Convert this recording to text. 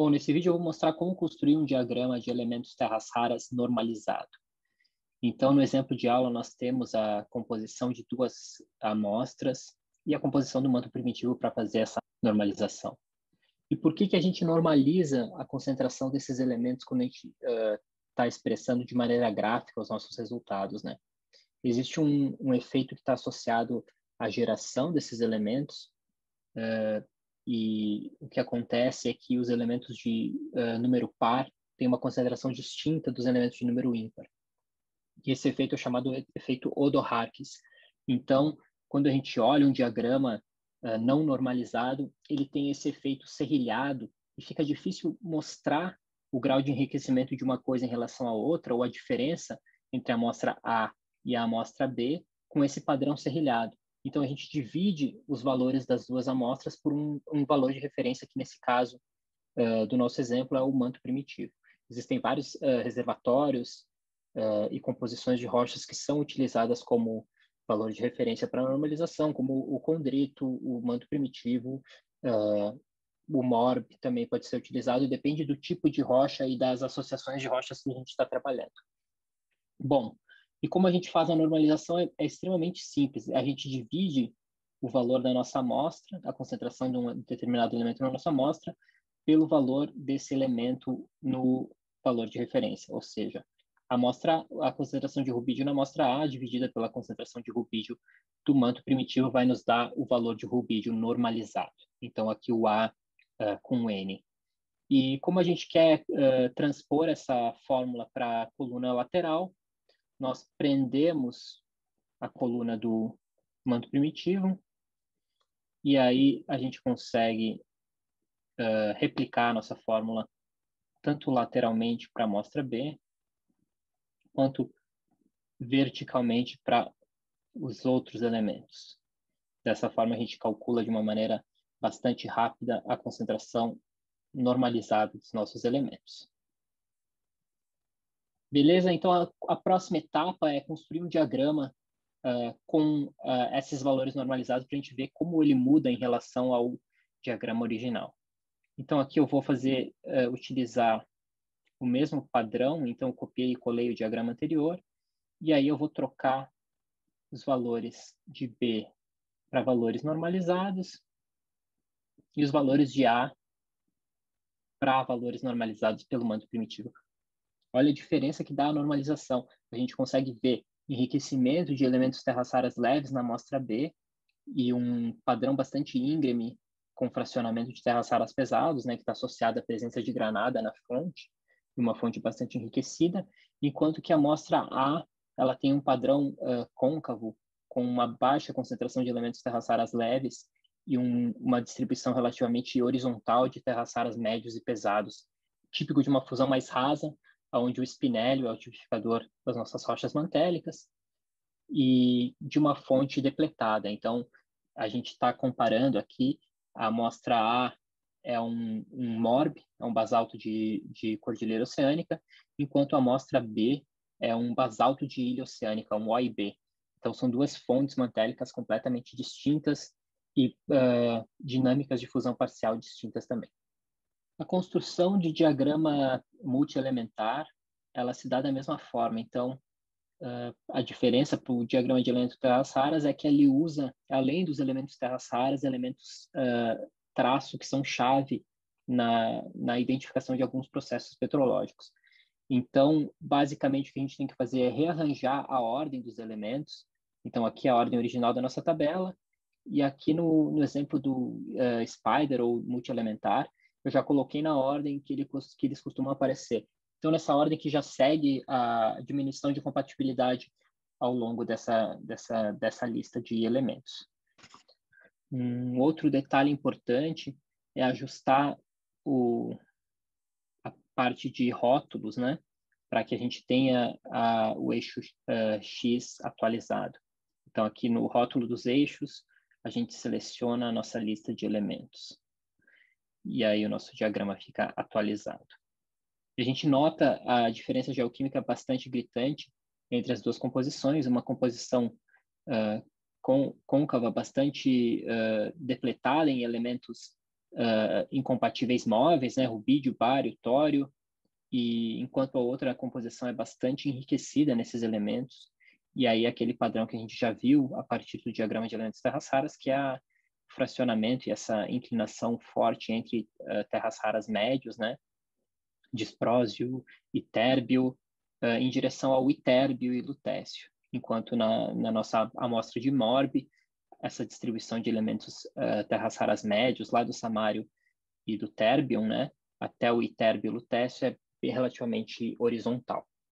Bom, nesse vídeo eu vou mostrar como construir um diagrama de elementos terras raras normalizado. Então, no exemplo de aula, nós temos a composição de duas amostras e a composição do manto primitivo para fazer essa normalização. E por que a gente normaliza a concentração desses elementos quando a gente está expressando de maneira gráfica os nossos resultados, né? Existe um efeito que está associado à geração desses elementos, e o que acontece é que os elementos de número par têm uma concentração distinta dos elementos de número ímpar. E esse efeito é chamado efeito Odoharkis. Então, quando a gente olha um diagrama não normalizado, ele tem esse efeito serrilhado e fica difícil mostrar o grau de enriquecimento de uma coisa em relação à outra, ou a diferença entre a amostra A e a amostra B com esse padrão serrilhado. Então, a gente divide os valores das duas amostras por um valor de referência, que nesse caso do nosso exemplo é o manto primitivo. Existem vários reservatórios e composições de rochas que são utilizadas como valor de referência para normalização, como o condrito, o manto primitivo, o MORB também pode ser utilizado, depende do tipo de rocha e das associações de rochas que a gente está trabalhando. Bom, e como a gente faz a normalização é extremamente simples. A gente divide o valor da nossa amostra, a concentração de um determinado elemento na nossa amostra, pelo valor desse elemento no valor de referência, ou seja, a concentração de rubídio na amostra A dividida pela concentração de rubídio do manto primitivo vai nos dar o valor de rubídio normalizado. Então, aqui o A com N. E como a gente quer transpor essa fórmula para a coluna lateral, nós prendemos a coluna do manto primitivo e aí a gente consegue replicar a nossa fórmula tanto lateralmente para a amostra B, quanto verticalmente para os outros elementos. Dessa forma, a gente calcula de uma maneira bastante rápida a concentração normalizada dos nossos elementos. Beleza? Então, a próxima etapa é construir um diagrama com esses valores normalizados para a gente ver como ele muda em relação ao diagrama original. Então, aqui eu vou utilizar o mesmo padrão, então eu copiei e colei o diagrama anterior, e aí eu vou trocar os valores de B para valores normalizados e os valores de A para valores normalizados pelo manto primitivo. Olha a diferença que dá a normalização. A gente consegue ver enriquecimento de elementos terras raras leves na amostra B e um padrão bastante íngreme com fracionamento de terras raras pesados, né, que está associado à presença de granada na fonte, uma fonte bastante enriquecida, enquanto que a amostra A ela tem um padrão côncavo, com uma baixa concentração de elementos terras raras leves e uma distribuição relativamente horizontal de terras raras médios e pesados, típico de uma fusão mais rasa, onde o espinélio é o tipificador das nossas rochas mantélicas, e de uma fonte depletada. Então, a gente está comparando aqui, a amostra A é um MORB, é um basalto de cordilheira oceânica, enquanto a amostra B é um basalto de ilha oceânica, um OIB. Então, são duas fontes mantélicas completamente distintas e dinâmicas de fusão parcial distintas também. A construção de diagrama multielementar, ela se dá da mesma forma. Então, a diferença para o diagrama de elementos terras raras é que ele usa, além dos elementos terras raras, elementos traço que são chave na identificação de alguns processos petrológicos. Então, basicamente, o que a gente tem que fazer é rearranjar a ordem dos elementos. Então, aqui é a ordem original da nossa tabela, e aqui no exemplo do Spider ou multielementar, eu já coloquei na ordem que eles costumam aparecer. Então, nessa ordem que já segue a diminuição de compatibilidade ao longo dessa lista de elementos. Um outro detalhe importante é ajustar a parte de rótulos, né? Para que a gente tenha o eixo X atualizado. Então, aqui no rótulo dos eixos, a gente seleciona a nossa lista de elementos. E aí o nosso diagrama fica atualizado. A gente nota a diferença geoquímica bastante gritante entre as duas composições, uma composição côncava bastante depletada em elementos incompatíveis móveis, né, rubídio, bário, tório, e enquanto a outra composição é bastante enriquecida nesses elementos, e aí aquele padrão que a gente já viu a partir do diagrama de elementos terras raras, que é o fracionamento e essa inclinação forte entre terras raras médios, né, disprósio e térbio, em direção ao itérbio e lutécio, enquanto na nossa amostra de Morbi, essa distribuição de elementos terras raras médios, lá do samário e do térbium, né, até o itérbio e lutécio, é relativamente horizontal.